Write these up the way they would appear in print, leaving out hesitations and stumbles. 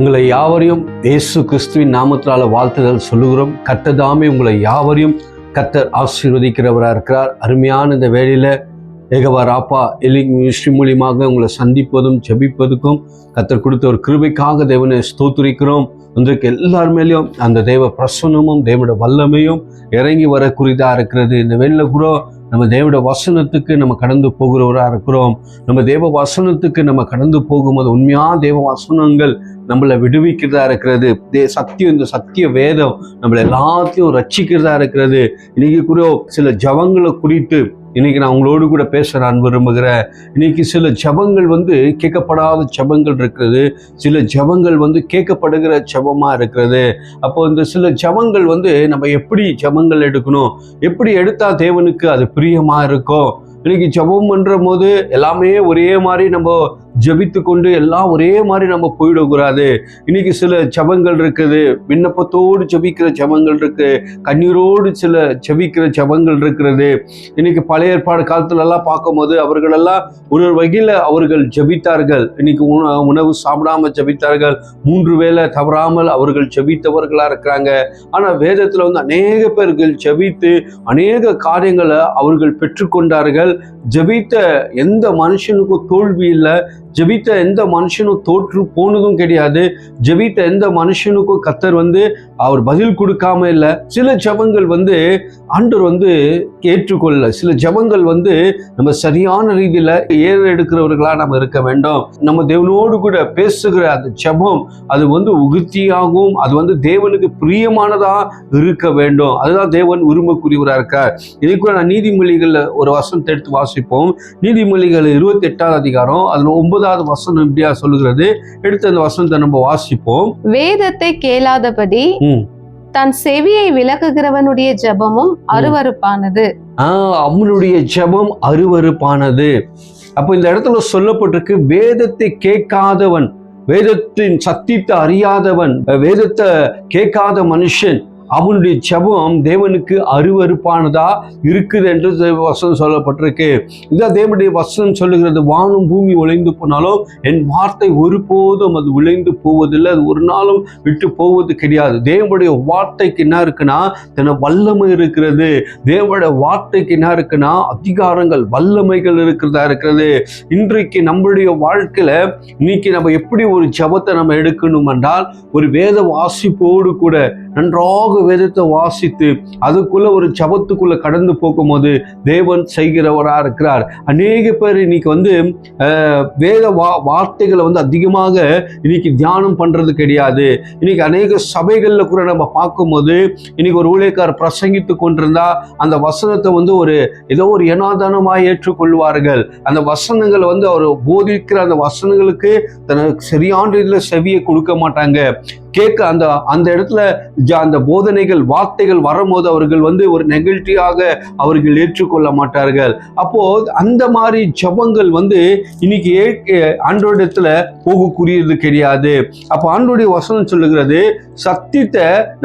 உங்களை யாவரையும் இயேசு கிறிஸ்துவின் நாமத்தினால வாழ்த்துதல் சொல்லுகிறோம். கர்த்தர் தாமே உங்களை யாவரையும் கர்த்தர் ஆசீர்வதிக்கிறவராக இருக்கிறார். அருமையான இந்த வேளையில் ஏகவா ராப்பா எலிங் மினிஸ்ட்ரி மூலியமாக உங்களை சந்திப்பதும் ஜெபிப்பதுக்கும் கர்த்தர் கொடுத்த ஒரு கிருபைக்காக தேவனை ஸ்தோத்திரிக்கிறோம். இன்றைக்கு எல்லார் மேலேயும் அந்த தேவ பிரசன்னமும் தேவனுடைய வல்லமையும் இறங்கி வரக்கூடியதாக இருக்கிறது. இந்த வேளையில் கூட நம்ம தேவனுடைய வசனத்துக்கு நம்ம கடந்து போகிறவராக இருக்கிறோம். நம்ம தேவ வசனத்துக்கு நம்ம கடந்து போகும்போது உண்மையான தேவ வசனங்கள் நம்மளை விடுவிக்கிறதா இருக்கிறது. சத்தியம், இந்த சத்திய வேதம் நம்மளை எல்லாத்தையும் ரட்சிக்கிறதா இருக்கிறது. இன்னைக்கு கூட சில ஜபங்களை குறித்து இன்னைக்கு நான் உங்களோடு கூட பேச நான் விரும்புகிறேன். இன்னைக்கு சில ஜபங்கள் கேட்கப்படாத ஜபங்கள் இருக்கிறது, சில ஜபங்கள் கேட்கப்படுகிற ஜபமா இருக்கிறது. அப்போ இந்த சில ஜபங்கள் நம்ம எப்படி ஜபங்கள் எடுக்கணும், எப்படி எடுத்தா தேவனுக்கு அது பிரியமா இருக்கும். இன்னைக்கு ஜபம் பண்ற போது எல்லாமே ஒரே மாதிரி நம்ம ஜபித்து கொண்டு எல்லாம் ஒரே மாதிரி நம்ம போயிடக்கூடாது. இன்னைக்கு சில ஜபங்கள் இருக்குது, விண்ணப்பத்தோடு ஜபிக்கிற ஜபங்கள் இருக்கு, கண்ணீரோடு சில ஜபிக்கிற ஜபங்கள் இருக்கிறது. இன்னைக்கு பழைய ஏற்பாடு காலத்துல எல்லாம் பார்க்கும்போது அவர்களெல்லாம் ஒரு வகையில அவர்கள் ஜபித்தார்கள். இன்னைக்கு உணவு சாப்பிடாம ஜபித்தார்கள், 3 வேளை தவறாமல் அவர்கள் ஜபித்தவர்களா இருக்கிறாங்க. ஆனா வேதத்துல அநேக பேர்கள் ஜபித்து அநேக காரியங்களை அவர்கள் பெற்றுக்கொண்டார்கள். ஜபித்த எந்த மனுஷனுக்கும் தோல்வி இல்லை, ஜபித்த எந்த மனுஷனும் தோற்று போனதும் கிடையாது. ஜபித்த எந்த மனுஷனுக்கும் கர்த்தர் அவர் பதில் கொடுக்காம இல்லை. சில ஜபங்கள் ஆண்டவர் ஏற்றுக்கொள்ள, சில ஜபங்கள் நம்ம சரியான ரீதியில எடுக்கிறவர்களா நம்ம இருக்க வேண்டும். நம்ம தேவனோடு கூட பேசுகிற அந்த ஜபம் அது உகுத்தியாகவும் அது தேவனுக்கு பிரியமானதா இருக்க வேண்டும். அதுதான் தேவன் விரும்பக்கூடியவராக இருக்கார். இதுக்கு நான் நீதிமொழிகள்ல ஒரு வசனத்தை எடுத்து வாசிப்போம். நீதிமொழிகள் 28ஆம் அதிகாரம் அதுல 9வது வசனம் இப்படியா சொல்லுகிறது. எடுத்து அந்த வசனத்தை நம்ம வாசிப்போம். வேதத்தை கேளாதபடி தன் செவியை விலக்குகிறவனுடைய ஜெபமும் அருவருப்பானது. அவனுடைய ஜெபம் அருவருப்பானது. அப்போ இந்த இடத்துல சொல்லப்பட்டிருக்கு, வேதத்தை கேட்காதவன், வேதத்தின் சத்தியத்தை அறியாதவன், வேதத்தை கேட்காத மனுஷன், அவனுடைய ஜெபம் தேவனுக்கு அருவருப்பானதா இருக்குது என்று வசனம் சொல்லப்பட்டிருக்கு. இதான் தேவனுடைய வசனம் சொல்லுகிறது. வானம் பூமி ஒளிந்து போனாலும் என் வார்த்தை ஒருபோதும் அது விளைந்து போவதில்லை, அது ஒரு நாளும் விட்டு போவது கிடையாது. தேவனுடைய வார்த்தைக்கு என்ன இருக்குன்னா தன்னை வல்லமை இருக்கிறது. தேவனுடைய வார்த்தைக்கு என்ன இருக்குன்னா அதிகாரங்கள், வல்லமைகள் இருக்கிறதா இருக்கிறது. இன்றைக்கு நம்மளுடைய வாழ்க்கையில இன்னைக்கு நம்ம எப்படி ஒரு ஜெபத்தை நம்ம எடுக்கணும் என்றால், ஒரு வேத வாசிப்போடு கூட நன்றாக வேதத்தை வாசித்து அதுக்குள்ள ஒரு ஜபத்துக்குள்ள கடந்து போகும்போது தேவன் செய்கிறவராக இருக்கிறார். அநேக பேர் இன்னைக்கு வேத வார்த்தைகளை அதிகமாக இன்னைக்கு தியானம் பண்றது கிடையாது. இன்னைக்கு அநேக சபைகள்ல கூட நம்ம பார்க்கும்போது இன்னைக்கு ஒரு ஊழியக்காரர் பிரசங்கித்து கொண்டிருந்தா அந்த வசனத்தை ஒரு ஏதோ ஒரு ஏனாதானமாய் ஏற்றுக்கொள்வார்கள். அந்த வசனங்களை அவர் போதிக்கிற அந்த வசனங்களுக்கு தனக்கு சரியான ரீதியில செவியை கொடுக்க மாட்டாங்க. கேட்க அந்த இடத்துல அந்த போதனைகள், வார்த்தைகள் வரும்போது அவர்கள் ஒரு நெகழ்ச்சியாக அவர்கள் ஏற்றுக்கொள்ள மாட்டார்கள். அப்போ அந்த மாதிரி ஜபங்கள் இன்னைக்கு ஆண்டவரிடத்துல போகக்கூடியது கிடையாது. அப்போ ஆண்டவருடைய வசனம் சொல்லுகிறது,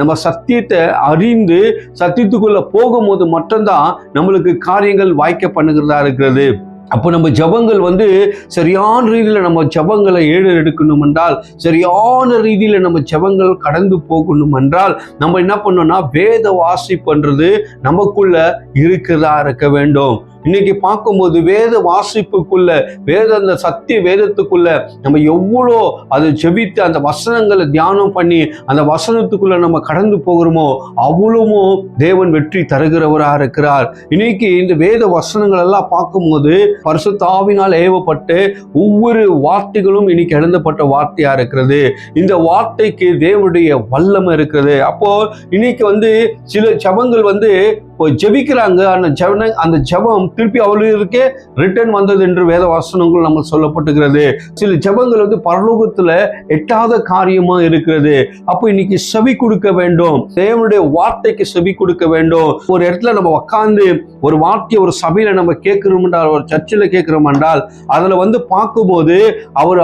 நம்ம சத்தியத்தை அறிந்து சத்தியத்துக்குள்ள போகும்போது மட்டும்தான் நம்மளுக்கு காரியங்கள் வாய்க்க பண்ணுகிறதா இருக்கிறது. அப்போ நம்ம ஜபங்கள் சரியான ரீதியில் நம்ம ஜபங்களை எடுக்கணும் என்றால், சரியான ரீதியில் நம்ம ஜபங்கள் கடந்து போகணும் என்றால் நம்ம என்ன பண்ணோம்னா வேத வாசி பண்றது நமக்குள்ள இருக்கிறதா இருக்க வேண்டும். இன்னைக்கு பார்க்கும்போது வேத வாசிப்புக்குள்ள, அந்த சத்திய வேதத்துக்குள்ள நம்ம எவ்வளோ அதை ஜெபித்து அந்த வசனங்களை தியானம் பண்ணி அந்த வசனத்துக்குள்ள நம்ம கடந்து போகிறோமோ அவ்வளவும் தேவன் வெற்றி தருகிறவராக இருக்கிறார். இன்னைக்கு இந்த வேத வசனங்கள் எல்லாம் பார்க்கும்போது பரிசுத்த ஆவியினால் ஏவப்பட்டு ஒவ்வொரு வார்த்தைகளும் இன்னைக்கு எழுதப்பட்ட வார்த்தையா இருக்கிறது. இந்த வார்த்தைக்கு தேவனுடைய வல்லமை இருக்கிறது. அப்போ இன்னைக்கு சில ஜபங்கள் ஜெபிக்கிறாங்க, அந்த ஜபம் திருப்பி அவர்களுக்கே ரிட்டர்ன் வந்தது என்று வேத வசனங்கள் நம்ம சொல்லப்பட்டுகிறது. சில ஜபங்கள் பரலோகத்துல எட்டாத காரியமா இருக்கிறது. அப்போ இன்னைக்கு செவி கொடுக்க வேண்டும், தேவனுடைய வார்த்தைக்கு செவி கொடுக்க வேண்டும். ஒரு இடத்துல நம்ம உட்கார்ந்து ஒரு வார்த்தையை ஒரு சபையில நம்ம கேட்கிறோம் என்றால், ஒரு சர்ச்சில் கேட்கிறோம் என்றால், அதுல பார்க்கும்போது அவர்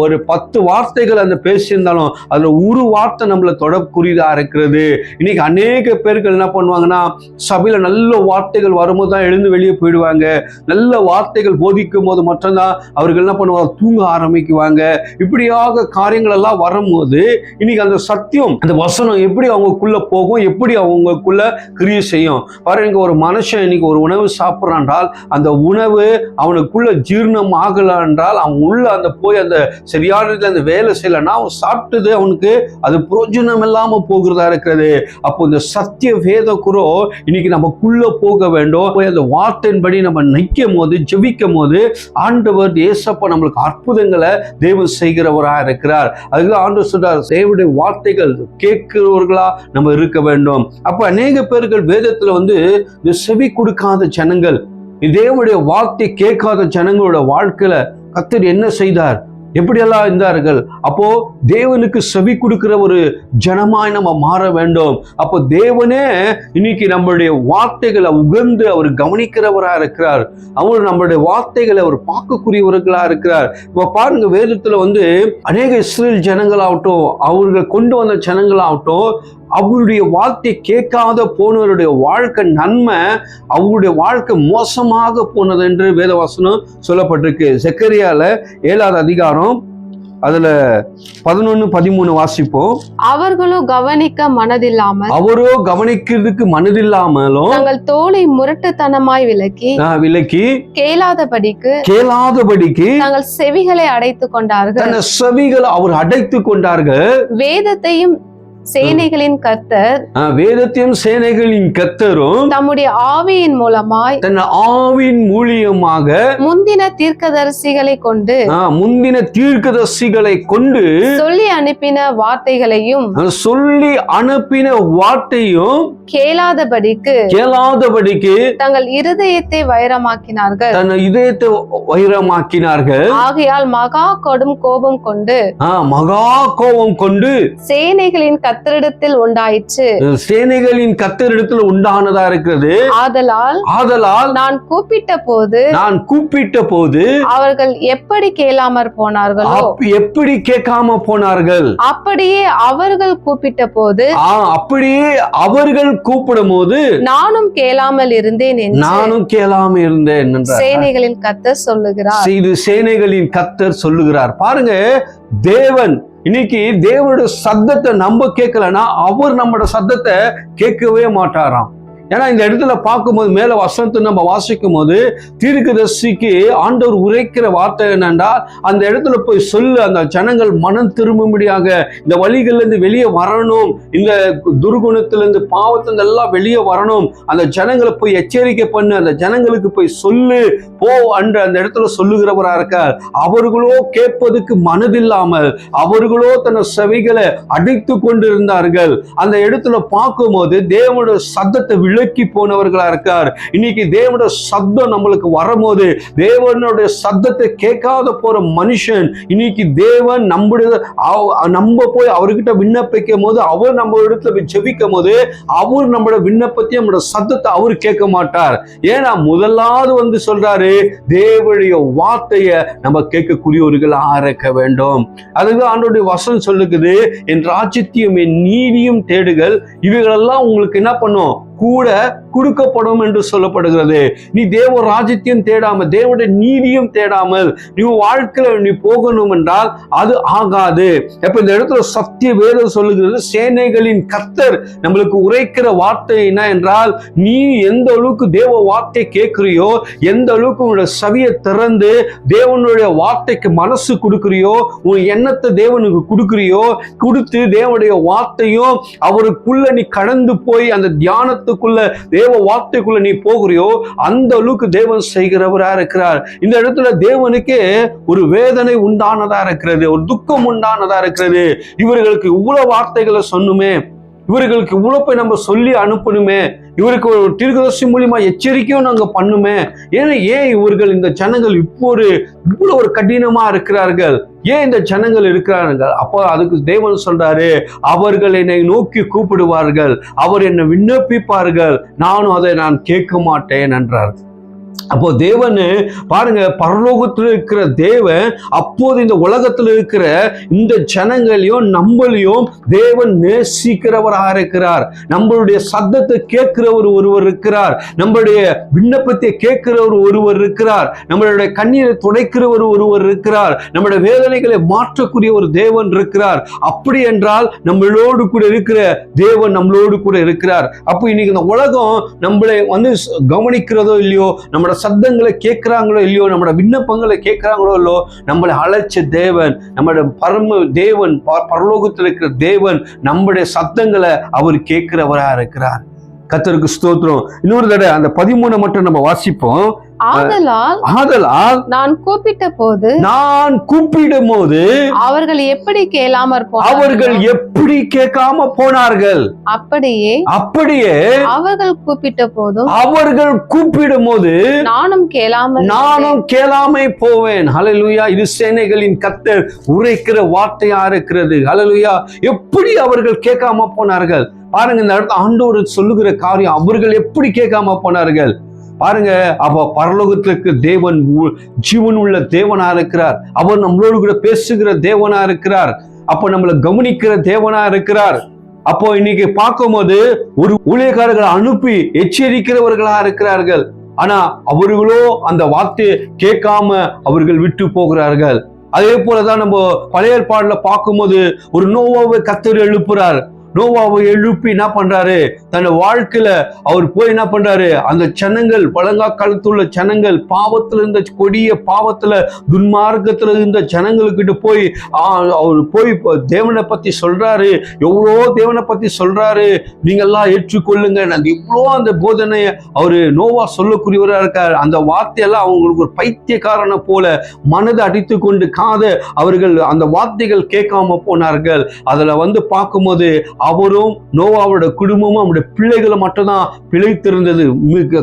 ஒரு 10 வார்த்தைகள் அந்த பேசியிருந்தாலும் அதுல ஒரு வார்த்தை நம்மளை தொடக்கூடியதா இருக்கிறது. இன்னைக்கு அநேக பேர்கள் என்ன பண்ணுவாங்கன்னா சபையில நல்ல வார்த்தைகள் வரும்போது தான் எழுந்து வெளியே போயிடுவாங்க. நல்ல வார்த்தைகள் போதிக்கும் போது மட்டும்தான் அவர்கள் என்ன பண்ணுவாங்க, தூங்க ஆரம்பிக்குவாங்க. இப்படியாக காரியங்கள் எல்லாம் வரும்போது இன்னைக்கு அந்த சத்தியம், அந்த வசனம் எப்படி அவங்களுக்குள்ள போகும், எப்படி அவங்களுக்குள்ள கிரியை செய்யும் பாருங்க. ஒரு மனுஷன் இன்னைக்கு ஒரு உணவு சாப்பிட்றான் என்றால் அந்த உணவு அவனுக்குள்ள ஜீரணம் ஆகல என்றால் அவன் உள்ள அந்த போய் அந்த சரியான அந்த வேலை செய்யலைன்னா அவன் சாப்பிட்டது அவனுக்கு அது பிரயோஜனம் இல்லாம போகிறதா இருக்கிறது. அப்போ இந்த சத்திய வேத குரோ இன்னைக்கு நமக்குள்ள போக வேண்டும். போய் அந்த வார்த்தையின்படி நம்ம நிற்கும் போது, ஜெபிக்கும் போது ஆண்டவர் இயேசப்பா நம்மளுக்கு அற்புதங்களை தேவன் செய்கிறவராக இருக்கிறார். அதுக்கு ஆண்டவர் சொல்றார், தேவனுடைய வார்த்தைகள் கேட்கிறவர்களா நம்ம இருக்க வேண்டும். அப்ப அநேக பேர்கள் வேதத்துல இந்த செவி கொடுக்காத ஜனங்கள், தேவனுடைய வார்த்தை கேட்காத ஜனங்களோட வாழ்க்கையில கர்த்தர் என்ன செய்தார், எப்படியெல்லாம் இருந்தார்கள். அப்போ தேவனுக்கு செவி கொடுக்கிற ஒரு ஜனமாய் நம்ம மாற வேண்டும். அப்போ தேவனே இன்னைக்கு நம்மளுடைய வார்த்தைகளை உகந்து அவர் கவனிக்கிறவரா இருக்கிறார். அவர் நம்மளுடைய வார்த்தைகளை அவர் பார்க்கக்கூடியவர்களா இருக்கிறார். இப்போ பாருங்க, வேதத்துல அநேக இஸ்ரேல் ஜனங்களாகட்டும், அவர்கள் கொண்டு வந்த ஜனங்களாகட்டும், அவருடைய வார்த்தை கேட்காத போனவருடைய வாழ்க்கை நன்மை, அவருடைய வாழ்க்கை மோசமாக போனது என்று வேதவசனம் சொல்லப்பட்டிருக்கு. செக்கரியால 7வது அதிகாரம் அதுல 11-13 வாசிப்போம். அவர்களோ கவனிக்க மனதில்லாமல், அவரோ கவனிக்கிறதுக்கு மனதில்லாமலும் தங்கள் தோலை முரட்டுத்தனமாய் விலக்கி கேளாதபடிக்கு தங்கள் செவிகளை அடைத்துக் கொண்டார்கள். தன் செவிகளை அவர் அடைத்துக் கொண்டார்கள். வேதத்தையும் சேனைகளின் கர்த்தரும் தம்முடைய ஆவியின் மூலமாய், தன் ஆவியின் மூலியமாக முந்தின தீர்க்கதரிசிகளை கொண்டு சொல்லி அனுப்பின வார்த்தையும் கேளாதபடிக்கு தங்கள் இருதயத்தை வைரமாக்கினார்கள். ஆகையால் மகா கடும் கோபம் கொண்டு சேனைகளின் கர்த்தரிடத்தில் உண்டாயிற்று. சேனைகளின் கர்த்தரிடத்தில் உண்டானதா இருக்கிறது. ஆதலால் நான் கூப்பிட்ட போது அவர்கள் எப்படி கேளாமற் போனார்களோ, எப்படி கேட்காம போனார்கள், அப்படியே அவர்கள் கூப்பிட்ட போது, அப்படியே அவர்கள் கூப்பிடும் போது நானும் கேளாமல் இருந்தேன் என்று சேனைகளின் கர்த்தர் சொல்லுகிறார். இது சேனைகளின் கர்த்தர் சொல்லுகிறார். பாருங்க, தேவன் இன்னைக்கு தேவனுடைய சத்தத்தை நம்ம கேட்கலன்னா அவர் நம்மளோட சத்தத்தை கேட்கவே மாட்டாராம். ஏன்னா இந்த இடத்துல பார்க்கும்போது மேல வசனத்தை நம்ம வாசிக்கும் போது தீர்க்கதரிசிக்கு ஆண்டவர் உரைக்கிற வார்த்தை என்னன்னா, அந்த இடத்துல போய் சொல்லு, அந்த ஜனங்கள் மனம் திரும்பும்படியாக இந்த வழிகள்ல இருந்து வெளியே வரணும், இந்த துர்குணத்திலிருந்து பாவத்திலிருந்து எல்லாம் வெளியே வரணும், அந்த ஜனங்களை போய் எச்சரிக்கை பண்ணு, அந்த ஜனங்களுக்கு போய் சொல்லு போ என்று அந்த இடத்துல சொல்லுகிறவரா இருக்கார். அவர்களோ கேட்பதுக்கு மனதில்லாமல் அவர்களோ தன் செவிகளை அடைத்து கொண்டிருந்தார்கள். அந்த இடத்துல பார்க்கும்போது தேவனுடைய சத்தத்தை விலக்கி போனவர்களா இருக்கார். இன்னைக்கு தேவனுடைய சத்தம் நம்மளுக்கு வரும்போது, தேவனுடைய சத்தத்தை கேட்காத போற மனுஷன் இன்னைக்கு தேவன் நம்ம போய் அவர்கிட்ட விண்ணப்பிக்கும் போது, அவர் நம்ம இடத்துல போய் ஜெபிக்கும் போது, அவர் நம்மளோட விண்ணப்பத்தையும் நம்மளோட சத்தத்தை அவர் கேட்க மாட்டார். ஏன்னா முதலாவது சொல்றாரு, தேவனுடைய வார்த்தையை நம்ம கேட்கக்கூடியவர்களா இருக்க வேண்டும். அதுதான் ஆண்டவருடைய வசனம் சொல்லுகிறது, என் ராஜ்யத்தையும் என் நீதியும் தேடுகள், இவைகளெல்லாம் உங்களுக்கு என்ன பண்ணும், கூட கொடுக்கப்படும் என்று சொல்லப்படுகிறது. நீ தேவ ராஜ்யத்தையும் தேடாமல், தேவனுடைய நீதியும் தேடாமல் நீ வாழ்க்கையில நீ போகணும் என்றால் அது ஆகாது. இப்ப இந்த இடத்துல சத்திய வேதம் சொல்லுகிறது, சேனைகளின் கர்த்தர் நம்மளுக்கு உரைக்கிற வார்த்தை என்ன என்றால், நீ எந்த அளவுக்கு தேவ வார்த்தை கேட்கிறியோ, எந்த அளவுக்கு உன்னோட சவியை திறந்து தேவனுடைய வார்த்தைக்கு மனசு கொடுக்கிறியோ, உன் எண்ணத்தை தேவனுக்கு கொடுக்கிறியோ, கொடுத்து தேவனுடைய வார்த்தையும் அவருக்குள்ள நீ கடந்து போய் அந்த தியானத்துக்குள்ள தேவ வார்த்தைக்குள்ள நீ போகிறியோ, அந்த அளவுக்கு தேவன் செய்கிறவரா இருக்கிறார். இந்த இடத்துல தேவனுக்கு ஒரு வேதனை உண்டானதா இருக்கிறது, ஒரு துக்கம் உண்டானதா இருக்கிறது. இவர்களுக்கு இவ்வளவு வார்த்தைகளை சொன்னுமே, இவர்களுக்கு இவ்வளவு போய் நம்ம சொல்லி அனுப்பணுமே, இவருக்கு ஒரு தீர்க்கதரிசி மூலியமா எச்சரிக்கையும் நாங்க பண்ணுமே, ஏன் இவர்கள் இந்த ஜனங்கள் இவ்வளவு ஒரு கடினமா இருக்கிறார்கள், ஏன் இந்த ஜனங்கள் இருக்கிறார்கள்? அப்போ அதுக்கு தேவன் சொல்றாரு, அவர்கள் என்னை நோக்கி கூப்பிடுவார்கள், அவர் என்னை விண்ணப்பிப்பார்கள், நானும் அதை நான் கேட்க மாட்டேன் என்றார். அப்போ தேவனு பாருங்க, பரலோகத்தில் இருக்கிற தேவன் அப்போது இந்த உலகத்தில் இருக்கிற இந்த ஜனங்களையும் நம்மளையும் தேவன் நேசிக்கிறவராக இருக்கிறார். நம்மளுடைய சத்தத்தை கேட்கிறவர் ஒருவர் இருக்கிறார். நம்மளுடைய விண்ணப்பத்தை கேட்கிறவர் ஒருவர் இருக்கிறார். நம்மளுடைய கண்ணீரை துடைக்கிறவர் ஒருவர் இருக்கிறார். நம்மளுடைய வேதனைகளை மாற்றக்கூடிய ஒரு தேவன் இருக்கிறார். அப்படி என்றால் நம்மளோடு கூட இருக்கிற தேவன் நம்மளோடு கூட இருக்கிறார். அப்போ இன்னைக்கு இந்த உலகம் நம்மளை கவனிக்கிறதோ இல்லையோ, நம்மளோட சத்தங்களை கேட்கிறாங்களோ இல்லையோ, நம்மளோட விண்ணப்பங்களை கேட்கிறாங்களோ இல்லையோ, நம்மளை அழைச்ச தேவன், நம்மளோட பரம தேவன், பரலோகத்தில் இருக்கிற தேவன் நம்முடைய சத்தங்களை அவர் கேட்கிறவரா இருக்கிறார். கர்த்தருக்கு ஸ்தோத்திரம். இன்னொரு தடவை அந்த 13 மட்டும் நம்ம வாசிப்போம். ஆதலால் நான் கூப்பிடும் போது அவர்கள் எப்படி கேட்காம போனார்கள், அப்படியே அவர்கள் கூப்பிடும் போது நானும் கேளாமை போவேன். ஹல்லேலூயா. இது சேனைகளின் கர்த்தர் உரைக்கிற வார்த்தையா இருக்கிறது. ஹல்லேலூயா. எப்படி அவர்கள் கேட்காம போனார்கள் பாருங்க. இந்த இடத்துல ஆண்டவர் சொல்லுகிற காரியம், அவர்கள் எப்படி கேட்காம போனார்கள் பாருங்க. அப்ப பரலோகத்திற்கு தேவன் ஜீவன் உள்ள தேவனா இருக்கிறார். அவர் நம்மளோடு கூட பேசுகிற தேவனா இருக்கிறார். அப்ப நம்மளை கவனிக்கிற தேவனா இருக்கிறார். அப்போ இன்னைக்கு பார்க்கும்போது ஒரு ஊழியக்காரர்களை அனுப்பி எச்சரிக்கிறவர்களா இருக்கிறார்கள். ஆனா அவர்களோ அந்த வார்த்தையை கேட்காம அவர்கள் விட்டு போகிறார்கள். அதே போலதான் நம்ம பழைய ஏற்பாடுல பார்க்கும்போது ஒரு நோவாவை கர்த்தர் எழுப்புறார். நோவாவை எழுப்பி என்ன பண்றாரு, தன் வாழ்க்கையில அவர் போய் என்ன பண்றாரு, அந்த ஜனங்கள் பழங்கா காலத்துள்ள ஜனங்கள் பாவத்துல இருந்த கொடிய பாவத்துல துன்மார்க்கத்துல இருந்த ஜனங்களுக்கிட்ட போய் அவர் போய் தேவனை பத்தி சொல்றாரு. எவ்வளோ தேவனை பத்தி சொல்றாரு, நீங்க எல்லாம் ஏற்றுக்கொள்ளுங்க. இவ்வளோ அந்த போதனைய அவரு நோவா சொல்லக்கூடியவரா இருக்காரு. அந்த வார்த்தையெல்லாம் அவங்களுக்கு ஒரு பைத்தியக்காரனை போல மனதை அடித்து கொண்டு அவர்கள் அந்த வார்த்தைகள் கேட்காம போனார்கள். அதுல பார்க்கும்போது அவரும் நோவாவோட குடும்பமும் அவருடைய பிள்ளைகளும் மட்டும்தான் பிழைத்திருந்தது.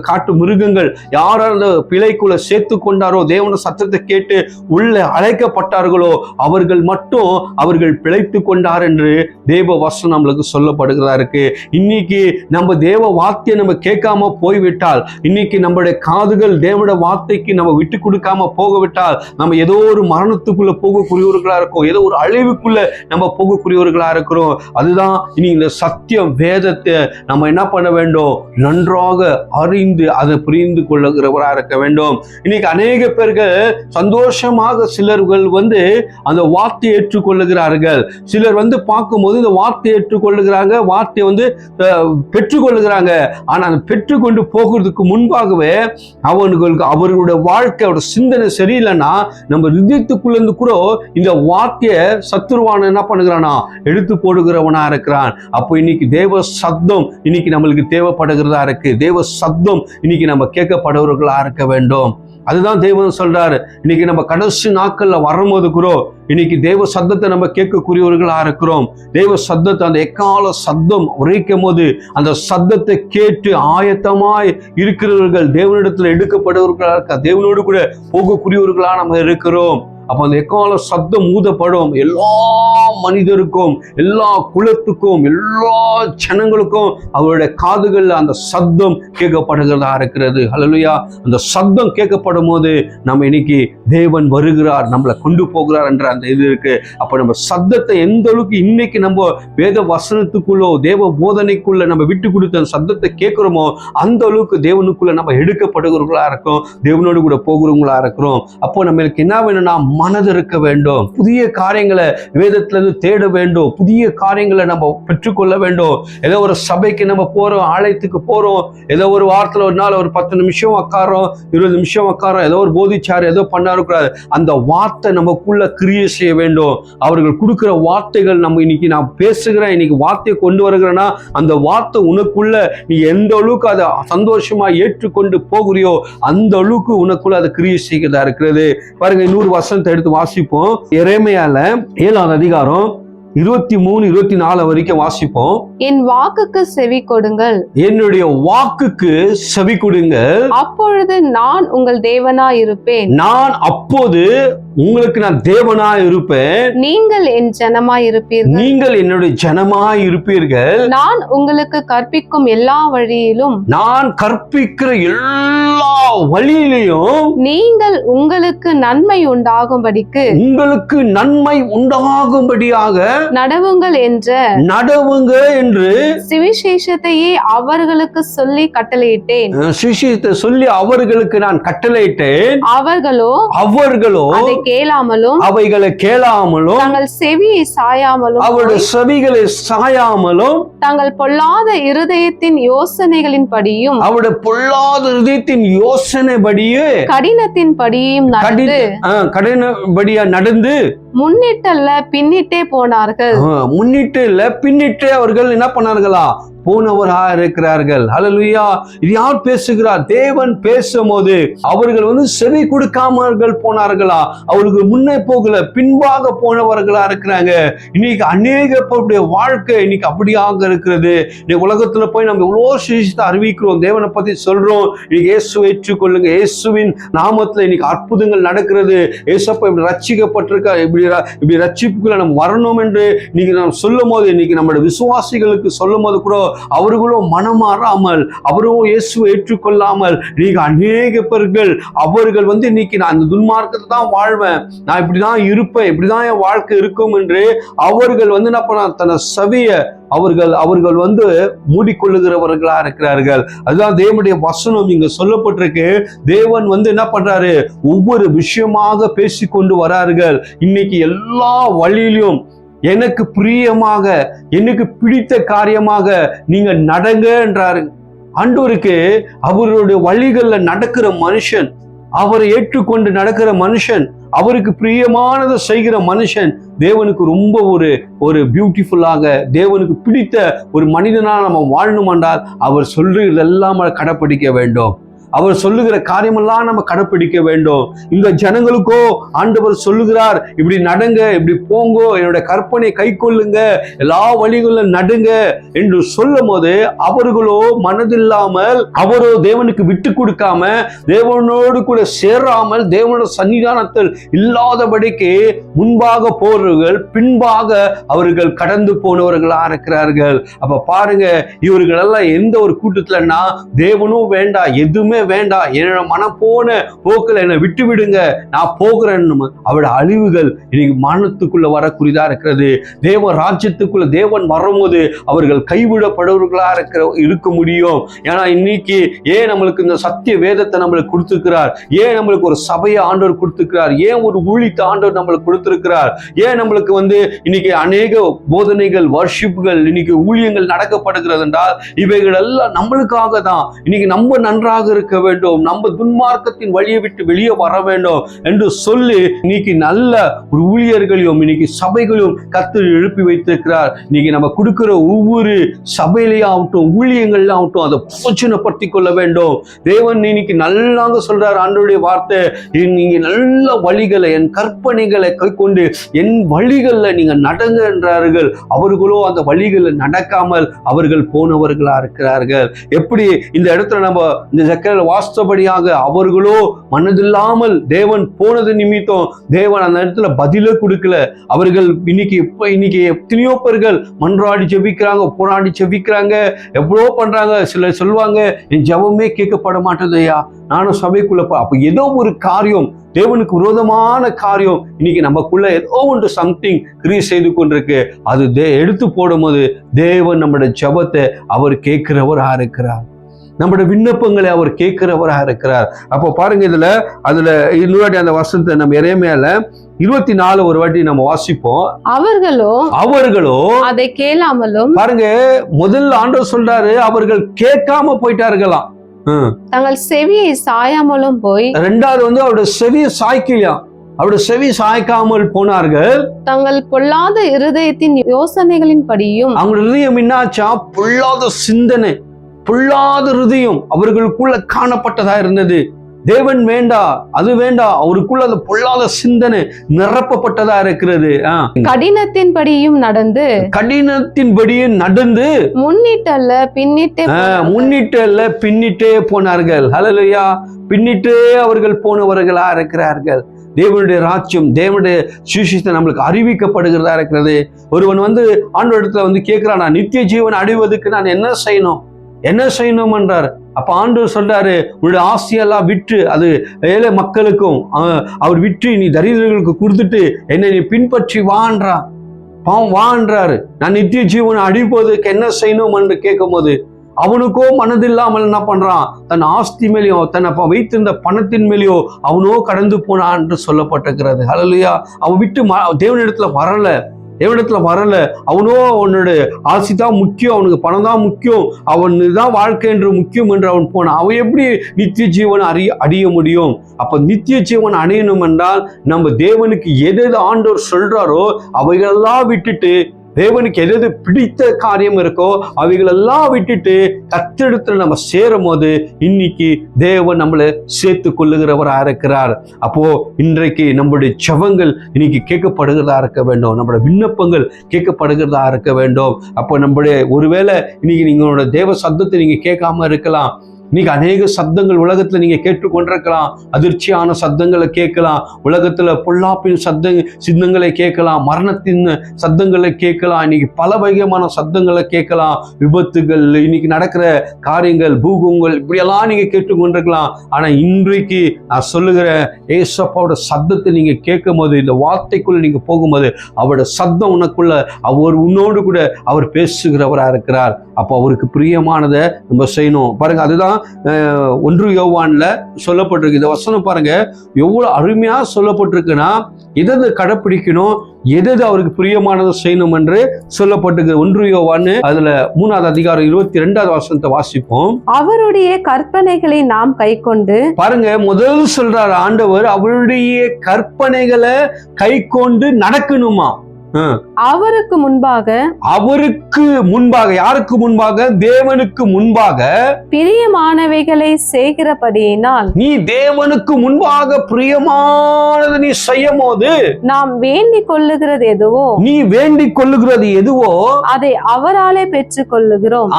காட்டு மிருகங்கள் யார் அந்த பிழைக்குள்ள சேர்த்து கொண்டாரோ, தேவன சத்தத்தை கேட்டு உள்ள அழைக்கப்பட்டார்களோ அவர்கள் மட்டும் அவர்கள் பிழைத்து கொண்டார் என்று தேவ வசனம் நம்மளுக்கு சொல்லப்படுகிறதா இருக்கு. இன்னைக்கு நம்ம தேவ வார்த்தையை நம்ம கேட்காம போய்விட்டால், இன்னைக்கு நம்மளுடைய காதுகள் தேவனுடைய வார்த்தைக்கு நம்ம விட்டு கொடுக்காம போகவிட்டால், நம்ம ஏதோ ஒரு மரணத்துக்குள்ள போகக்கூடியவர்களா இருக்கோம், ஏதோ ஒரு அழிவுக்குள்ள நம்ம போகக்கூடியவர்களா இருக்கிறோம். அதுதான் இனி இந்த சத்தியம் வேதத்தை நம்ம என்ன பண்ண வேண்டும், நன்றாக அறிந்து அதை புரிந்து கொள்ளுகிறவராக இருக்க வேண்டும். இன்னைக்கு அநேக பேர்கள் சந்தோஷமாக சிலர்கள் அந்த வார்த்தையை ஏற்றுக்கொள்ளுகிறார்கள். சிலர் பார்க்கும்போது இந்த வார்த்தையை ஏற்றுக்கொள்ளுகிறாங்க, வார்த்தையை பெற்றுக்கொள்ளுகிறாங்க. ஆனா அந்த பெற்றுக்கொண்டு போகிறதுக்கு முன்பாகவே அவர்களுடைய வாழ்க்கை, அவருடைய சிந்தனை சரியில்லைன்னா நம்ம இதயத்துக்குள்ள இருந்து கூட இந்த வார்த்தையை சத்துருவான என்ன பண்ணுகிறானா எடுத்து போடுகிறவனா இருக்கிறான். அப்போ இன்னைக்கு தேவ சத்தம் இன்னைக்கு நம்மளுக்கு தேவைப்படுகிறதா இருக்கு. தேவ சத்தம் இன்னைக்கு நம்ம கேட்கப்படுவர்களா இருக்க வேண்டும். அதுதான் தேவன் சொல்றாரு. இன்னைக்கு நம்ம கடைசி நாட்கள்ல வரும்போது கூட இன்னைக்கு தேவ சத்தத்தை நம்ம கேட்கக்கூடியவர்களா இருக்கிறோம். தேவ சத்தத்தை, அந்த எக்கால சத்தம் உரைக்கும் போது அந்த சத்தத்தை கேட்டு ஆயத்தமாய் இருக்கிறவர்கள் தேவனிடத்துல எடுக்கப்படுவர்களா இருக்க, தேவனோடு கூட போகக்கூடியவர்களா நம்ம இருக்கிறோம். அப்ப அந்த எக்கால சத்தம் ஊதப்படும். எல்லா மனிதருக்கும், எல்லா குலத்துக்கும், எல்லா ஜனங்களுக்கும் அவருடைய காதுகள்ல அந்த சத்தம் கேட்கப்படுகிறதா இருக்கிறது. ஹல்லேலூயா. அந்த சத்தம் கேட்கப்படும் போது நம்ம இன்னைக்கு தேவன் வருகிறார், நம்மளை கொண்டு போகிறார் என்ற அந்த இது இருக்கு. அப்ப நம்ம சத்தத்தை எந்த அளவுக்கு இன்னைக்கு நம்ம வேத வசனத்துக்குள்ளோ தேவ போதனைக்குள்ள நம்ம விட்டு கொடுத்த அந்த சத்தத்தை கேட்கிறோமோ, அந்த அளவுக்கு தேவனுக்குள்ள நம்ம எடுக்கப்படுகிறவர்களா இருக்கிறோம், தேவனோடு கூட போகிறவங்களா இருக்கிறோம். அப்போ நம்மளுக்கு என்ன வேணும்னா மனது இருக்க வேண்டும். புதிய காரியங்களை வேதத்திலிருந்து தேட வேண்டும். புதிய காரியங்களை நம்ம பெற்றுக்கொள்ள வேண்டும். ஏதோ ஒரு சபைக்கு நம்ம போறோம், ஆலயத்துக்கு போறோம், ஏதோ ஒரு வாரத்துல ஒரு நாள் ஒரு 10 நிமிஷம் உட்காரோம், 20 நிமிஷம் உட்காரோம், ஏதோ ஒரு போதிச்சாரு ஏதோ பண்ணாரு. அந்த வார்த்தை நமக்குள்ள கிரியை செய்ய வேண்டும். அவர்கள் கொடுக்கிற வார்த்தைகள் நம்ம இன்னைக்கு நான் பேசுகிறேன், இன்னைக்கு வார்த்தையை கொண்டு வருகிறேன்னா அந்த வார்த்தை உனக்குள்ள நீ எந்த அளவுக்கு அதை சந்தோஷமா ஏற்றுக்கொண்டு போகிறியோ அந்த அளவுக்கு உனக்குள்ள அதை கிரியை செய்கிறதா இருக்கிறது. பாருங்க, 100 வசனத்தை எடுத்து வாசிப்போம். எரேமியால 7ஆம் அதிகாரம் 23-24 வரைக்கும் வாசிப்போம். என் வாக்குக்கு செவி கொடுங்கள், என்னுடைய வாக்குக்கு செவி கொடுங்கள், அப்பொழுது நான் உங்கள் தேவனா இருப்பேன். நான் அப்போது உங்களுக்கு நான் தேவனாய் இருப்பேன், நீங்கள் என் ஜனமாய் இருப்பீர்கள், நீங்கள் என்னுடைய ஜனமாய் இருப்பீர்கள், நான் உங்களுக்கு கற்பிக்கும் எல்லா வழியிலும், நான் கற்பிக்கிற எல்லா வழியிலையும் நீங்கள் உங்களுக்கு நன்மை உண்டாகும்படிக்கு உங்களுக்கு நன்மை உண்டாகும்படியாக நடவுங்கள் என்ற நடவுங்க என்று சுவிசேஷத்தையே அவர்களுக்கு சொல்லி கட்டளையிட்டேன். சுவிசேஷத்தை சொல்லி அவர்களுக்கு நான் கட்டளையிட்டேன். அவர்களோ அதை கேளாமலும் அவைகளை கேளாமலும் தங்கள் செவியை சாயாமலும் அவருடைய செவிகளை சாயாமலும் தங்கள் பொல்லாத இருதயத்தின் யோசனைகளின் படியும் அவருடைய பொல்லாத இருதயத்தின் யோசனைபடியே கடினத்தின் படியும் நடந்து கடினபடியா நடந்து முன்னிட்டல்ல பின்னிட்டே போனார்கள். முன்னிட்டு இல்ல பின்னிட்டே அவர்கள் என்ன பண்ணார்களா? போனவரா இருக்கிறார்கள். ஹல்லேலூயா. இது யார் பேசுகிறார்? தேவன் பேசும்போது அவர்கள் செவி கொடுக்காமர்கள் போனார்களா? அவருக்கு முன்னே போகல, பின்பாக போனவர்களா இருக்கிறாங்க. இன்னைக்கு அநேக பேருடைய வாழ்க்கை இன்னைக்கு அப்படியாக இருக்கிறது. இன்னைக்கு உலகத்துல போய் நம்ம எவ்வளோ சுவிசேஷத்தை அறிவிக்கிறோம், தேவனை பத்தி சொல்றோம். இன்னைக்கு இயேசுவை ஏற்றுக்கொள்ளுங்க, இயேசுவின் நாமத்துல இன்னைக்கு அற்புதங்கள் நடக்கிறது. இயேசப்பா இப்படி ரட்சிக்கப்பட்டிருக்கா, இப்படி ரட்சிப்புக்குள்ள நம்ம வரணும் என்று இன்னைக்கு நாம் சொல்லும் போது, இன்னைக்கு நம்மளுடைய விசுவாசிகளுக்கு சொல்லும் போது கூட அவர்களும் மனமாறாமல், அவரும் இயேசுவை ஏற்றுக்கொள்ளாமல் நீங்க அநேக பேர்கள் அவர்கள் இன்னைக்கு நான் அந்த துன்மார்க்கத்தை தான் வாழ்வேன், நான் இப்படிதான் இருப்பேன், இப்படிதான் என் வாழ்க்கை இருக்கும் என்று அவர்கள் என்ன பண்ண தன்னை சவிய அவர்கள் மூடிக்கொள்ளுகிறவர்களா இருக்கிறார்கள். அதுதான் தேவனுடைய வசனம் இங்க சொல்லப்பட்டிருக்கு. தேவன் என்ன பண்றாரு? ஒவ்வொரு விஷயமாக பேசிக்கொண்டு வரார்கள். இன்னைக்கு எல்லா வழியிலும் எனக்கு பிரியமாக, எனக்கு பிடித்த காரியமாக நீங்க நடங்க என்றாரு ஆண்டவருக்கு. அவருடைய வழிகள்ல நடக்கிற மனுஷன், அவரை ஏற்றுக்கொண்டு நடக்கிற மனுஷன், அவருக்கு பிரியமானதை செய்கிற மனுஷன் தேவனுக்கு ரொம்ப ஒரு பியூட்டிஃபுல்லாக, தேவனுக்கு பிடித்த ஒரு மனிதனாக நம்ம வாழணுமென்றால் அவர் சொல்றதெல்லாம் கடைப்பிடிக்க வேண்டும். அவர் சொல்லுகிற காரியமெல்லாம் நம்ம கடைப்பிடிக்க வேண்டும். இந்த ஜனங்களுக்கோ ஆண்டவர் சொல்லுகிறார், இப்படி நடங்க, இப்படி போங்கோ, என்னோட கற்பனை கை கொள்ளுங்க, எல்லா வழிகளும் நடுங்க என்று சொல்லும் போது அவர்களோ மனதில்லாமல், அவரோ தேவனுக்கு விட்டு கொடுக்காம, தேவனோடு கூட சேராமல், தேவனோட சன்னிதானத்தில் இல்லாதபடிக்கு முன்பாக போறவர்கள், பின்பாக அவர்கள் கடந்து போனவர்களா இருக்கிறார்கள். அப்ப பாருங்க, இவர்கள் எல்லாம் எந்த ஒரு கூட்டத்துலன்னா தேவனும் வேண்டாம், எதுவுமே வேண்டாம், என்னோட மனம் போன போக்கில் என்னை விட்டு விடுங்க, நான் போகிறேன். அவருடைய அழிவுகள் இன்னைக்கு மரணத்துக்குள்ள வரக்கூடியதா இருக்கிறது. தேவ ராஜ்யத்துக்குள்ள தேவன் வரும்போது அவர்கள் கைவிடப்படுவர்களா இருக்க முடியும். ஏன்னா இன்னைக்கு ஏன் நம்மளுக்கு இந்த சத்திய வேதத்தை நம்மளுக்கு கொடுத்திருக்கிறார்? ஏன் நம்மளுக்கு ஒரு சபையை ஆண்டவர் கொடுத்திருக்கிறார்? ஏன் ஒரு ஊழியத்தை ஆண்டவர் நம்மளுக்கு கொடுத்திருக்கிறார்? ஏன் நம்மளுக்கு இன்னைக்கு அநேக போதனைகள், வர்ஷிப்புகள், இன்னைக்கு ஊழியங்கள் நடக்கப்படுகிறது என்றால் இவைகள் எல்லாம் நம்மளுக்காக தான். இன்னைக்கு நம்ம நன்றாக இருக்க வேண்டும், நம்ம துன்மார்க்கத்தின் வழியை விட்டு வெளியே வர வேண்டும் என்று சொல்லி இன்னைக்கு நல்ல ஒரு ஊழியர்களையும் இன்னைக்கு சபைகளையும் கர்த்தர் எழுப்பி வைத்திருக்கிறார். இன்னைக்கு நம்ம கொடுக்கிற ஒவ்வொரு சபையிலேயும் ஆகட்டும், ஊழியங்கள்ல ஆகட்டும், அதை பிரயோஜனப்படுத்திக் கொள்ள வேண்டும். தேவன் இன்னைக்கு நல்லாக சொல்றார் ஆண்டவருடைய வார்த்தை, நீங்க நல்ல வழிகளை, என் கற்பனைகளை கை கொண்டு என் வழிகள்ல நீங்க நடங்க என்றார்கள். அவர்களோ அந்த வழிகளில் நடக்காமல் அவர்கள் போனவர்களா இருக்கிறார்கள். எப்படி இந்த இடத்துல நம்ம இந்த வாஸ்தபடியாக அவர்களோ மனதில்லாமல் தேவன் போனது நிமித்தம் தேவன் அந்த இடத்துல பதிலே கொடுக்கல. அவர்கள் இன்னைக்கு எத்தனையோ பேர்கள் மன்றாடி ஜெபிக்கிறாங்க, போராடி ஜெபிக்கிறாங்க, எவ்வளோ பண்றாங்க. சிலர் சொல்லுவாங்க, என் ஜெபமே கேட்கப்பட மாட்டேதையா, நானும் சபைக்குள்ள அப்ப ஏதோ ஒரு காரியம், தேவனுக்கு விரோதமான காரியம் இன்னைக்கு நமக்குள்ள ஏதோ ஒன்று சம்திங் கிரியேட் செய்து கொண்டிருக்கு. அது எடுத்து போடும் போது தேவன் நம்முடைய ஜெபத்தை அவர் கேட்கிறவரா இருக்கிறார், நம்முடைய விண்ணப்பங்களை அவர் கேட்கிறவராக இருக்கிறார். அப்போ பாருங்க, அதுல இன்னொரு அந்த வசனத்தை நம்ம எரேமியால 24 ஒரு வாட்டி நம்ம வாசிப்போம். அவர்களோ அதை கேளாமலும், பாருங்க முதல்ல ஆண்டவர் சொல்றாரு அவர்கள் கேட்காம போயிட்டார்களாம், தங்கள் செவியை சாயாமலும் போய், ரெண்டாவது அவருடைய செவியை சாய்க்கலையாம், அவருடைய செவி சாய்க்காமல் போனார்கள். தங்கள் பொல்லாத இருதயத்தின் யோசனைகளின் படியும், அவங்க இருதயம் என்னாச்சா? பொல்லாத சிந்தனை, பொல்லாத இருதயம் அவர்களுக்குள்ள காணப்பட்டதா இருந்தது. தேவன் வேண்டா, அது வேண்டா, அவருக்குள்ள அந்த பொல்லாத சிந்தனை நிரப்பப்பட்டதா இருக்கிறது. கடினத்தின்படியும் நடந்து முன்னிட்டல்ல பின்னிட்டே போனார்கள். ஹல்லேலூயா. பின்னிட்டே அவர்கள் போனவர்களா இருக்கிறார்கள். தேவனுடைய ராஜ்யம், தேவனுடைய சுவிசேஷம் நம்மளுக்கு அறிவிக்கப்படுகிறதா இருக்கிறது. ஒருவன் ஆண்டவரிடத்துல கேட்கிறான், நான் நித்திய ஜீவன் அடைவதற்கு நான் என்ன செய்யணும் என்றார். அப்ப ஆண்டவர் சொல்றாரு, உன்னுடைய ஆசையெல்லாம் விற்று அது ஏழை மக்களுக்கும் அவர் விற்று நீ தரித்திரர்களுக்கு கொடுத்துட்டு என்னை நீ பின்பற்றி வான்றாரு. நான் நித்திய ஜீவன் அடைவதற்கு என்ன செய்யணும் என்று கேட்கும் போது அவனுக்கோ மனதில்லாமல் என்ன பண்றான், தன் ஆஸ்தி மேலேயோ தன்னை வைத்திருந்த பணத்தின் மேலேயோ அவனோ கடந்து போனான் என்று சொல்லப்பட்டிருக்கிறது. ஹல்லேலூயா. அவன் விட்டு தேவனிடத்துல வரல. அவனோ அவனோட ஆசை தான் முக்கியம், அவனுக்கு பணம் தான் முக்கியம், அவனுதான் வாழ்க்கை என்று முக்கியம் என்று அவன் போனான். அவன் எப்படி நித்திய ஜீவன் அடைய முடியும்? அப்ப நித்திய ஜீவன் அடையணும் என்றால் நம்ம தேவனுக்கு எது ஆண்டவர் சொல்றாரோ அவைகளெல்லாம் விட்டுட்டு, தேவனுக்கு எது பிடித்த காரியம் இருக்கோ அவைகளெல்லாம் விட்டுட்டு கர்த்தரிடத்துல நம்ம சேரும் போது இன்னைக்கு தேவன் நம்மளை சேர்த்து கொள்ளுகிறவராக இருக்கிறார். அப்போ இன்றைக்கு நம்முடைய ஜெபங்கள் இன்னைக்கு கேட்கப்படுகிறதா இருக்க வேண்டும், நம்முடைய விண்ணப்பங்கள் கேட்கப்படுகிறதா இருக்க வேண்டும். அப்போ நம்முடைய ஒருவேளை இன்னைக்கு நீங்களோட தேவ சத்தத்தை நீங்க கேட்காம இருக்கலாம். இன்னைக்கு அநேக சத்தங்கள் உலகத்துல நீங்க கேட்டுக்கொண்டிருக்கலாம். அதிர்ச்சியான சத்தங்களை கேட்கலாம், உலகத்துல பொல்லாப்பின் சித்தங்களை கேட்கலாம், மரணத்தின் சத்தங்களை கேட்கலாம், இன்னைக்கு பல வகையான சத்தங்களை கேட்கலாம், விபத்துகள், இன்னைக்கு நடக்கிற காரியங்கள், பூகங்கள், இப்படியெல்லாம் நீங்க கேட்டுக்கொண்டிருக்கலாம். ஆனா இன்றைக்கு நான் சொல்லுகிற ஏசப்பாவோட சத்தத்தை நீங்க கேட்கும் போது, இந்த வார்த்தைக்குள்ள நீங்க போகும்போது அவரோட சத்தம் உனக்குள்ள உன்னோடு கூட அவர் பேசுகிறவராக இருக்கிறார். அப்போ அவருக்கு பிரியமானதை நம்ம செய்யணும். பாருங்க, அதுதான் 1 யோவான்ல சொல்லப்பட்டிருக்கு. இந்த வசனம் பாருங்க எவ்வளவு அருமையா சொல்லப்பட்டிருக்குன்னா, எதை கடைப்பிடிக்கணும், எது அவருக்கு பிரியமானதை செய்யணும் என்று சொல்லப்பட்டிருக்கு. 1 யோவான் அதுல 3வது அதிகாரம் 22வது வசனத்தை வாசிப்போம். அவருடைய கற்பனைகளை நாம் கைக்கொண்டு, பாருங்க, முதல் சொல்றார் ஆண்டவர் அவருடைய கற்பனைகளை கைக்கொண்டு நடக்கணுமா. அவருக்கு முன்பாக யாருக்கு முன்பாக? தேவனுக்கு முன்பாக பிரியமானவைகளை செய்கிறபடியினால், நீ தேவனுக்கு முன்பாக பிரியமானது நீ செய்யும் போது நாம் வேண்டிக் கொள்ளுகிறது எதுவோ அதை அவராலே பெற்றுக் கொள்ளுகிறோம்.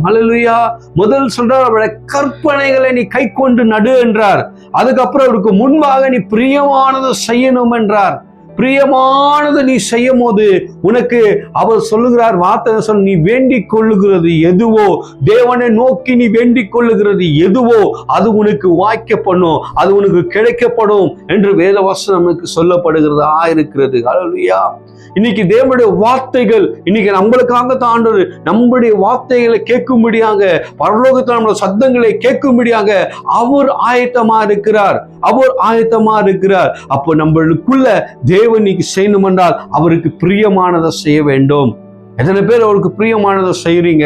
ஹல்லேலூயா. முதல் சொல்றார் அவருடைய கற்பனைகளை நீ கை கொண்டு நடு என்றார். அதுக்கப்புறம் அவருக்கு முன்பாக நீ பிரியமானது செய்யணும் என்றார். பிரியமானது நீ செய்யும் போது உனக்கு அவர் சொல்லுகிறார், வார்த்தை நீ வேண்டிக் கொள்ளுகிறது எதுவோ, தேவனை நோக்கி நீ வேண்டிக் கொள்ளுகிறது எதுவோ அது உனக்கு வாய்க்கப்படும், அது உனக்கு கிடைக்கப்படும் என்று வேதவசனம் நமக்கு சொல்லப்படுகிறதா இருக்கிறது. ஹல்லேலூயா. இன்னைக்கு தேவனுடைய வார்த்தைகள் இன்னைக்கு நம்மளுக்காக தாண்டது, நம்முடைய வார்த்தைகளை கேட்கும்படியாக, பரலோகத்தில் நம்மளுடைய சத்தங்களை கேட்கும்படியாக அவர் ஆயத்தமா இருக்கிறார். அப்போ நம்மளுக்குள்ள தேவன் இன்னைக்கு செய்யணும் என்றால் அவருக்கு பிரியமானதை செய்ய வேண்டும். எத்தனை பேர் அவருக்கு பிரியமானதை செய்யறீங்க?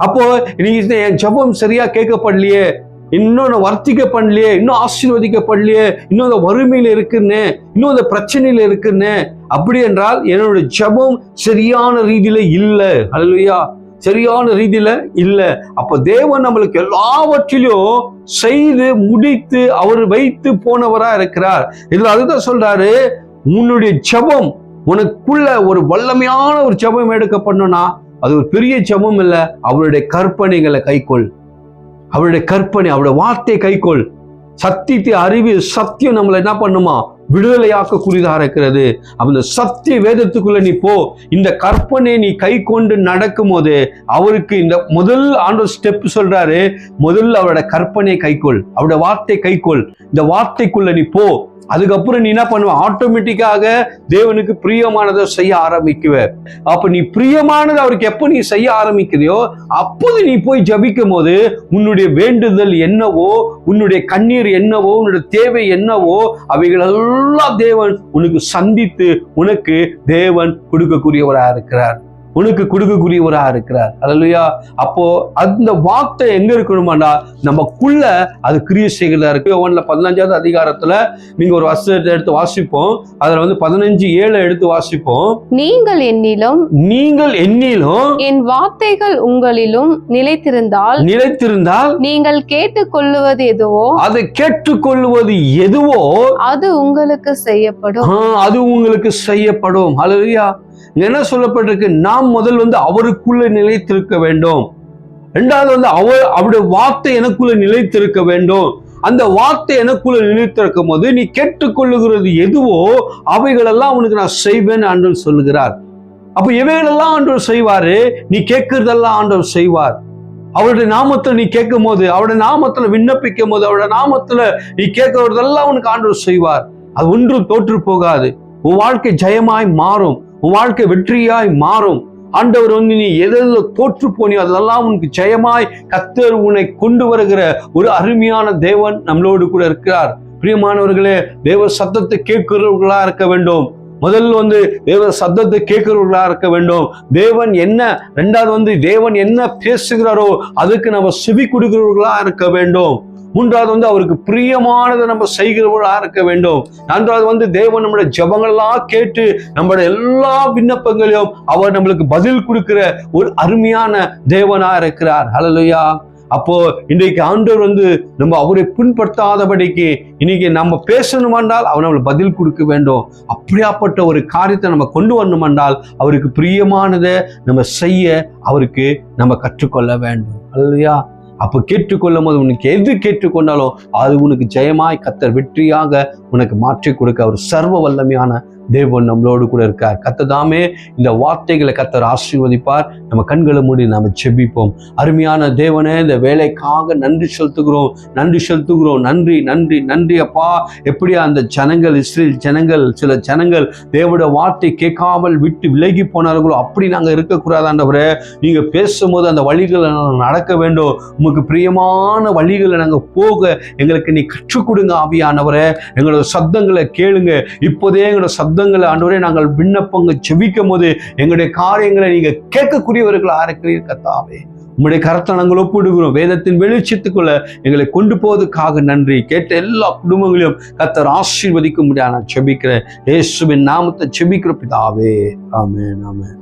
அப்போ இன்னைக்கு என் ஜெபம் சரியா கேட்கப்படலையே, இன்னும் வர்த்திக்க பண்ணலையே, இன்னும் ஆசீர்வதிக்கப்படலையே, இன்னும் அந்த வறுமையில இருக்குன்னு, இன்னும் அந்த பிரச்சனையில இருக்குன்னு, அப்படி என்றால் என்னோட ஜெபம் சரியான ரீதியில இல்லை. ஹல்லேலூயா. சரியான ரீதியில இல்லை. அப்ப தேவன் நம்மளுக்கு எல்லாவற்றிலும் செய்து முடித்து அவர் வைத்து போனவரா இருக்கிறார். இதுல அதுதான் சொல்றாரு, உன்னுடைய ஜெபம் உனக்குள்ள ஒரு வல்லமையான ஒரு ஜெபம் எடுக்கப்படணும்னா அது ஒரு பெரிய ஜெபம் இல்லை, அவருடைய கற்பனைகளை கைக்கொள், அவருடைய கற்பனை, அவருடைய வார்த்தை கைக்கொள். சத்தியத்தை அறிவு சத்தியம் நம்மளை என்ன பண்ணுமா, விடுதலையாக்க கூடியதா இருக்கிறது. அந்த சத்திய வேதத்துக்குள்ள நீ போ. இந்த கற்பனை நீ கை கொண்டு நடக்கும் போது அவருக்கு இந்த முதல் ஆண்டவர் ஸ்டெப் சொல்றாரு, முதல்ல அவரோட கற்பனை கைக்கொள், அவருடைய வார்த்தை கைக்கொள், இந்த வார்த்தைக்குள்ள நீ போ. அதுக்கப்புறம் நீ என்ன பண்ணுவ, ஆட்டோமேட்டிக்காக தேவனுக்கு பிரியமானதை செய்ய ஆரம்பிக்குவ. அப்ப நீ பிரியமானது அவருக்கு எப்போ நீ செய்ய ஆரம்பிக்கிறியோ அப்போது நீ போய் ஜபிக்கும் போது உன்னுடைய வேண்டுதல் என்னவோ, உன்னுடைய கண்ணீர் என்னவோ, உன்னுடைய தேவை என்னவோ அவைகளெல்லாம் தேவன் உனக்கு சந்தித்து உனக்கு தேவன் கொடுக்கக்கூடியவராக இருக்கிறார். ஹல்லேலூயா. அப்போ அந்த வார்த்தை எங்க இருக்கணுமாண்டா நமக்குள்ள அது கிரியை செய்கிறதா இருக்கு. யோவான்ல 15வது அதிகாரத்துல நீங்க ஒரு வசனத்தை எடுத்து வாசிப்போம். அதுல 15:7 எடுத்து வாசிப்போம். நீங்கள் என்னிலும் என் வார்த்தைகள் உங்களிலும் நிலைத்திருந்தால் நீங்கள் கேட்டுக்கொள்ளுவது எதுவோ அது உங்களுக்கு செய்யப்படும். ஹல்லேலூயா. என்ன சொல்லப்பட்டிருக்கு, நாம் முதல் அவருக்குள்ள நிலைத்திருக்க வேண்டும். ரெண்டாவது வந்து அவருடைய வார்த்தை எனக்குள்ள நிலைத்திருக்க வேண்டும். அந்த வார்த்தை எனக்குள்ள நிலைத்திருக்கும் போது நீ கேட்டுக்கொள்ளுகிறது எதுவோ அவைகளெல்லாம் உனக்கு நான் செய்வேன் ஆண்டவர் சொல்லுகிறார். அப்ப இவைகளெல்லாம் ஆண்டவர் செய்வாரு, நீ கேட்கறதெல்லாம் ஆண்டவர் செய்வார். அவருடைய நாமத்துல நீ கேட்கும் போது, அவருடைய நாமத்துல விண்ணப்பிக்கும் போது, அவருடைய நாமத்துல நீ கேட்கறதெல்லாம் உனக்கு ஆண்டவர் செய்வார். அது ஒன்றும் தோற்று போகாது. உன் வாழ்க்கை ஜெயமாய் மாறும், உன் வாழ்க்கை வெற்றியாய் மாறும். ஆண்டவர் வந்து நீ எதில் தோற்று போனியோ அதெல்லாம் உனக்கு ஜெயமாய் கர்த்தர் உன்னை கொண்டு வருகிற ஒரு அருமையான தேவன் நம்மளோடு கூட இருக்கிறார். பிரியமானவர்களே, தேவ சத்தத்தை கேட்கிறவர்களா இருக்க வேண்டும். முதல்ல வந்து தேவ சத்தத்தை கேட்கிறவர்களா இருக்க வேண்டும். தேவன் என்ன, ரெண்டாவது வந்து தேவன் என்ன பேசுகிறாரோ அதுக்கு நம்ம செவி கொடுக்கிறவர்களா இருக்க வேண்டும். மூன்றாவது வந்து அவருக்கு பிரியமானதை நம்ம செய்கிறவர்களா இருக்க வேண்டும். நான்காவது வந்து தேவன் நம்மளுடைய ஜெபங்கள்லாம் கேட்டு நம்மளுடைய எல்லா விண்ணப்பங்களையும் அவர் நம்மளுக்கு பதில் கொடுக்கிற ஒரு அருமையான தேவனா இருக்கிறார். ஹல்லேலூயா. அப்போ இன்றைக்கு ஆண்டவர் வந்து நம்ம அவரை புண்படுத்தாதபடிக்கு இன்னைக்கு நம்ம பேசணுமென்றால் அவர் நம்மளுக்கு பதில் கொடுக்க வேண்டும். அப்படியாப்பட்ட ஒரு காரியத்தை நம்ம கொண்டு வரணுமென்றால் அவருக்கு பிரியமானதை நம்ம செய்ய அவருக்கு நம்ம கற்றுக்கொள்ள வேண்டும். ஹல்லேலூயா. அப்போ கேட்டுக்கொள்ளும் போது உனக்கு எது கேட்டுக்கொண்டாலும் அது உனக்கு ஜெயமாய் கர்த்தர் வெற்றியாக உனக்கு மாற்றி கொடுக்க அவர் சர்வ வல்லமையான தேவன் நம்மளோடு கூட இருக்கார். கர்த்தர் தாமே இந்த வார்த்தைகளை கர்த்தர் ஆசீர்வதிப்பார். நம்ம கண்களை மூடி நாம ஜெபிப்போம். அருமையான தேவனே, இந்த வேலைக்காக நன்றி செலுத்துகிறோம், நன்றி செலுத்துகிறோம். நன்றி நன்றி நன்றி அப்பா. எப்படியா அந்த ஜனங்கள், இஸ்ரேல் ஜனங்கள், சில ஜனங்கள் தேவனுடைய வார்த்தை கேட்காமல் விட்டு விலகி போனார்களோ அப்படி நாங்கள் இருக்கக்கூடாது ஆண்டவரே. நீங்க பேசும்போது அந்த வழிகளை நடக்க வேண்டும். உமக்கு பிரியமான வழிகளை நாங்கள் போக எங்களுக்கு நீ கற்றுக் கொடுங்க ஆவியானவரே. எங்களோட சத்தங்களை கேளுங்க. இப்போதே எங்களோட சத்தங்களை ஆண்டவரே நாங்கள் விண்ணப்பங்க ஜெபிக்கும் போது எங்களுடைய காரியங்களை நீங்க கேட்கக்கூடியவர்களா இருக்கிறீர்கள் கர்த்தாவே. உம்முடைய கரத்தை நாங்கள் ஒப்பிடுகிறோம். வேதத்தின் வெளிச்சத்துக்குள்ள எங்களை கொண்டு போவதற்காக நன்றி. கேட்ட எல்லா குடும்பங்களையும் கர்த்தர் ஆசீர்வதிக்க முடியாது நான் ஜெபிக்கிறேன். இயேசுவின் நாமத்தை ஜெபிக்கிற பிதாவே. ஆமென், ஆமென்.